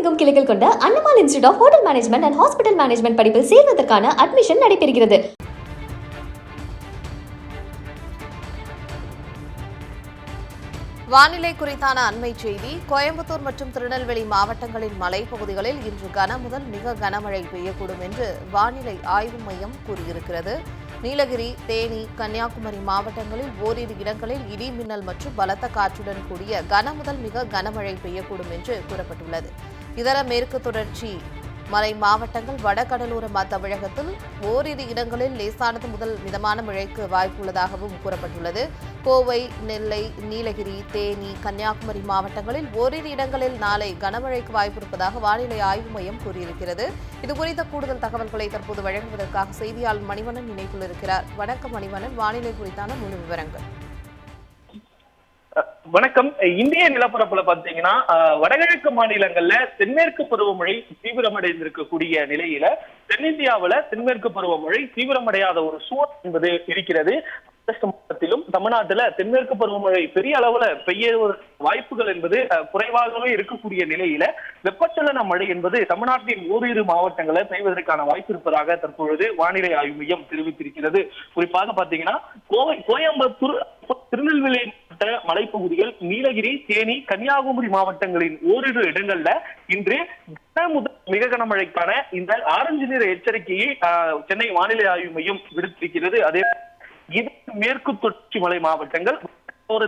தமிழகமெங்கும் கிளைகள் கொண்ட Annamal institute of hotel management and hospital management படிப்பில் சேர்வதற்கான அட்மிஷன் நடைபெறுகிறது. வானிலை குறித்தான அண்மை செய்தி. கோயம்புத்தூர் மற்றும் திருநெல்வேலி மாவட்டங்களின் மலைப்பகுதிகளில் இன்று கனமுதல் மிக கனமழை பெய்யக்கூடும் என்று வானிலை ஆய்வு மையம் கூறியிருக்கிறது. நீலகிரி, தேனி, கன்னியாகுமரி மாவட்டங்களில் ஓரிரு இடங்களில் இடி மின்னல் மற்றும் பலத்த காற்றுடன் கூடிய கனமுதல் மிக கனமழை பெய்யக்கூடும் என்று கூறப்பட்டுள்ளது. இதர மேற்கு தொடர்ச்சி மலை மாவட்டங்கள், வடகடலோர தமிழகத்தில் ஓரிரு இடங்களில் லேசானது முதல் மிதமான மழைக்கு வாய்ப்புள்ளதாகவும் கூறப்பட்டுள்ளது. கோவை, நெல்லை, நீலகிரி, தேனி, கன்னியாகுமரி மாவட்டங்களில் ஓரிரு இடங்களில் நாளை கனமழைக்கு வாய்ப்பிருப்பதாக வானிலை ஆய்வு மையம் கூறியிருக்கிறது. இதுகுறித்த கூடுதல் தகவல்களை தற்போது வழங்குவதற்காக செய்தியாளர் மணிவண்ணன் இணைப்பில் இருக்கிறார். வணக்கம் மணிவண்ணன், வானிலை குறித்தான முழு விவரங்கள். வணக்கம். இந்திய நிலப்பரப்புல பாத்தீங்கன்னா வடகிழக்கு மாநிலங்கள்ல தென்மேற்கு பருவமழை தீவிரமடைந்திருக்கக்கூடிய நிலையில தென்னிந்தியாவில தென்மேற்கு பருவமழை தீவிரமடையாத ஒரு சூழல் என்பது இருக்கிறது. மாவட்டத்திலும் தமிழ்நாட்டுல தென்மேற்கு பருவமழை பெரிய அளவுல பெய்ய வாய்ப்புகள் என்பது குறைவாகவே இருக்கக்கூடிய நிலையில வெப்பச்சலன மழை என்பது தமிழ்நாட்டின் ஓரிரு மாவட்டங்களை பெய்வதற்கான வாய்ப்பு இருப்பதாக தற்பொழுது வானிலை ஆய்வு மையம் தெரிவித்திருக்கிறது. குறிப்பாக பாத்தீங்கன்னா கோயம்புத்தூர், திருநெல்வேலி மலைப்பகுதிகள், நீலகிரி, தேனி, கன்னியாகுமரி மாவட்டங்களின் ஓரிரு இடங்கள்ல இன்று மிக கனமழைக்கான இந்த ஆரஞ்சு நிற எச்சரிக்கையை சென்னை வானிலை ஆய்வு மையம் விடுத்திருக்கிறது. அதே மேற்கு தொடர்ச்சி மலை மாவட்டங்கள்,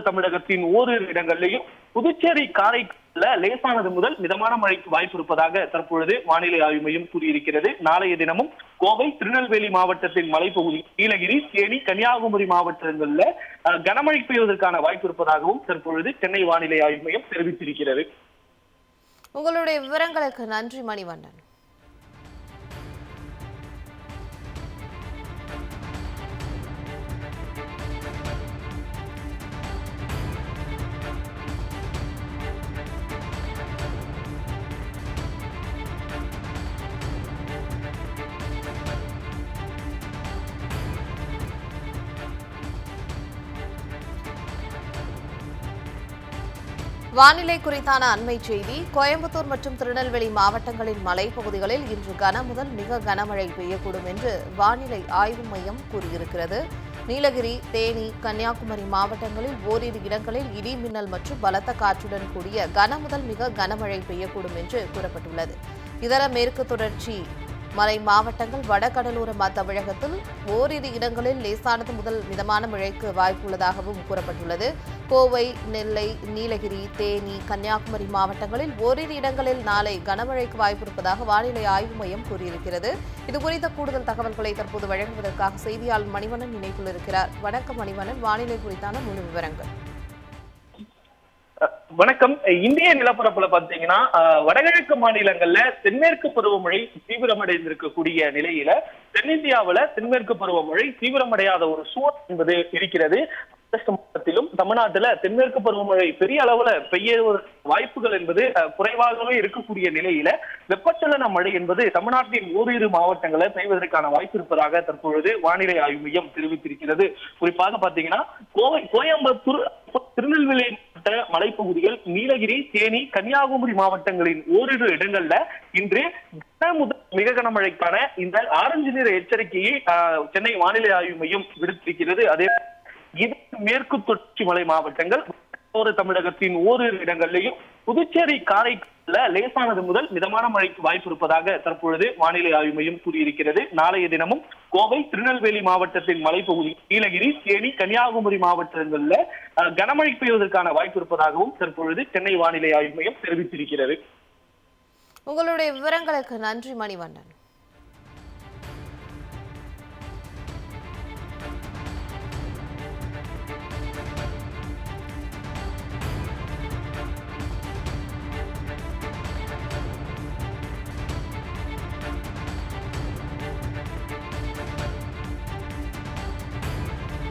தமிழகத்தின் ஓரிரு இடங்களிலையும் புதுச்சேரி, காரைக்கால்ல லேசானது முதல் மிதமான மழைக்கு வாய்ப்பு இருப்பதாக தற்பொழுது வானிலை ஆய்வு மையம் கூறியிருக்கிறது. நாளைய தினமும் கோவை, திருநெல்வேலி மாவட்டத்தின் மலைப்பகுதி, நீலகிரி, தேனி, கன்னியாகுமரி மாவட்டங்கள்ல கனமழை பெய்வதற்கான வாய்ப்பு இருப்பதாகவும் தற்பொழுது சென்னை வானிலை ஆய்வு மையம் தெரிவித்திருக்கிறது. உங்களுடைய விவரங்களுக்கு நன்றி மணிவண்ணன். வானிலை குறித்தான அண்மை செய்தி. கோயம்புத்தூர் மற்றும் திருநெல்வேலி மாவட்டங்களின் மலைப்பகுதிகளில் இன்று கனமுதல் மிக கனமழை பெய்யக்கூடும் என்று வானிலை ஆய்வு மையம் கூறியிருக்கிறது. நீலகிரி, தேனி, கன்னியாகுமரி மாவட்டங்களில் ஓரிரு இடங்களில் இடி மின்னல் மற்றும் பலத்த காற்றுடன் கூடிய கனமுதல் மிக கனமழை பெய்யக்கூடும் என்று கூறப்பட்டுள்ளது. இதர மேற்கு தொடர்ச்சி மலை மாவட்டங்கள், வடகடலோர தமிழகத்தில் ஓரிரு இடங்களில் லேசானது முதல் மிதமான மழைக்கு வாய்ப்புள்ளதாகவும் கூறப்பட்டுள்ளது. கோவை, நெல்லை, நீலகிரி, தேனி, கன்னியாகுமரி மாவட்டங்களில் ஓரிரு இடங்களில் நாளை கனமழைக்கு வாய்ப்பிருப்பதாக வானிலை ஆய்வு மையம் கூறியிருக்கிறது. இதுகுறித்த கூடுதல் தகவல்களை தற்போது வழங்குவதற்காக செய்தியாளர் மணிவண்ணன் இணைப்பில் இருக்கிறார். வணக்கம் மணிவண்ணன், வானிலை குறித்தான முழு விவரங்கள். வணக்கம். இந்திய நிலப்பரப்புல பாத்தீங்கன்னா வடகிழக்கு மாநிலங்கள்ல தென்மேற்கு பருவமழை தீவிரமடைந்திருக்கக்கூடிய நிலையில தென்னிந்தியாவில தென்மேற்கு பருவமழை தீவிரமடையாத ஒரு சூழல் என்பது இருக்கிறது. மாவட்டத்திலும் தமிழ்நாட்டுல தென்மேற்கு பருவமழை பெரிய அளவுல பெய்ய வாய்ப்புகள் என்பது குறைவாகவே இருக்கக்கூடிய நிலையில வெப்பச்சலன மழை என்பது தமிழ்நாட்டின் ஓரிரு மாவட்டங்களை பெய்வதற்கான வாய்ப்பு இருப்பதாக தற்பொழுது வானிலை ஆய்வு மையம் தெரிவித்திருக்கிறது. குறிப்பாக பாத்தீங்கன்னா கோயம்புத்தூர், திருநெல்வேலி மலைப்பகுதிகள், நீலகிரி, தேனி, கன்னியாகுமரி மாவட்டங்களின் ஓரிரு இடங்கள்ல இன்று மிக கனமழைக்கான இந்த ஆரஞ்சு நிற எச்சரிக்கையை சென்னை வானிலை ஆய்வு மையம் விடுத்திருக்கிறது. அதே மேற்கு தொடர்ச்சி மலை மாவட்டங்கள், தமிழகத்தின் ஓரிரு இடங்களிலையும் புதுச்சேரி, காரைக்கால்ல லேசானது முதல் மிதமான மழைக்கு வாய்ப்பு இருப்பதாக தற்பொழுது வானிலை ஆய்வு மையம் கூறியிருக்கிறது. நாளைய தினமும் கோவை, திருநெல்வேலி மாவட்டத்தின் மலைப்பகுதி, நீலகிரி, தேனி, கன்னியாகுமரி மாவட்டங்கள்ல கனமழை பெய்வதற்கான வாய்ப்பு இருப்பதாகவும் தற்பொழுது சென்னை வானிலை ஆய்வு மையம் தெரிவித்திருக்கிறது. உங்களுடைய விவரங்களுக்கு நன்றி மணிவண்ணன்.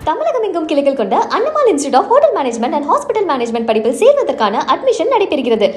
தமிழகமெங்கும் கிளைகள் கொண்ட Annamal institute of hotel management and hospital management படிப்பில் சேர்வதற்கான அட்மிஷன் நடைபெறுகிறது.